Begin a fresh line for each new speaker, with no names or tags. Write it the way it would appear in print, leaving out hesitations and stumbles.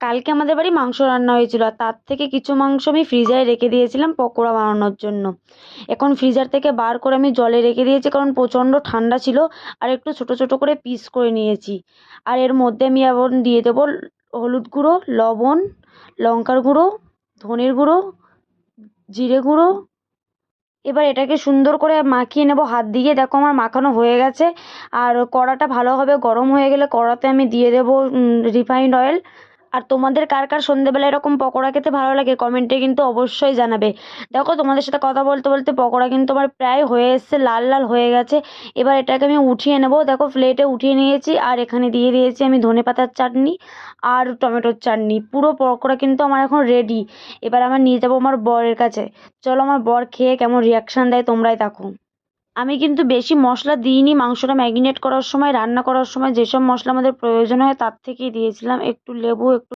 কালকে আমাদের বাড়ি মাংস রান্না হয়েছিল, আর তার থেকে কিছু মাংস আমি ফ্রিজারে রেখে দিয়েছিলাম পকোড়া বানানোর জন্য। এখন ফ্রিজার থেকে বার করে আমি জলে রেখে দিয়েছি, কারণ প্রচণ্ড ঠান্ডা ছিল। আর একটু ছোট ছোট করে পিস করে নিয়েছি। আর এর মধ্যে আমি এখন দিয়ে দেবো হলুদ গুঁড়ো, লবণ, লঙ্কার গুঁড়ো, ধনের গুঁড়ো, জিরে গুঁড়ো। এবার এটাকে সুন্দর করে মাখিয়ে নেব হাত দিয়ে। দেখো আমার মাখানো হয়ে গেছে। আর কড়াটা ভালোভাবে গরম হয়ে গেলে কড়াতে আমি দিয়ে দেবো রিফাইন্ড অয়েল। আর তোমাদের কার কার সন্ধেবেলা এরকম পকোড়া খেতে ভালো লাগে কমেন্টে কিন্তু অবশ্যই জানাবে। দেখো তোমাদের সাথে কথা বলতে বলতে পকোড়া কিন্তু আমার প্রায় হয়ে এসছে, লাল লাল হয়ে গেছে। এবার এটাকে আমি উঠিয়ে নেব। দেখো প্লেটে উঠিয়ে নিয়েছি, আর এখানে দিয়ে দিয়েছি আমি ধনেপাতার চাটনি আর টমেটোর চাটনি। পুরো পকোড়া কিন্তু আমার এখন রেডি। এবার আমার নিয়ে যাবো আমার বরের কাছে। চলো আমার বর খেয়ে কেমন রিয়াকশান দেয় তোমরাই দেখো। আমি কিন্তু বেশি মশলা দিইনি, মাংসটা ম্যারিনেট করার সময়, রান্না করার সময় যেসব মশলা আমাদের প্রয়োজন হয় তার থেকেই দিয়েছিলাম। একটু লেবু, একটু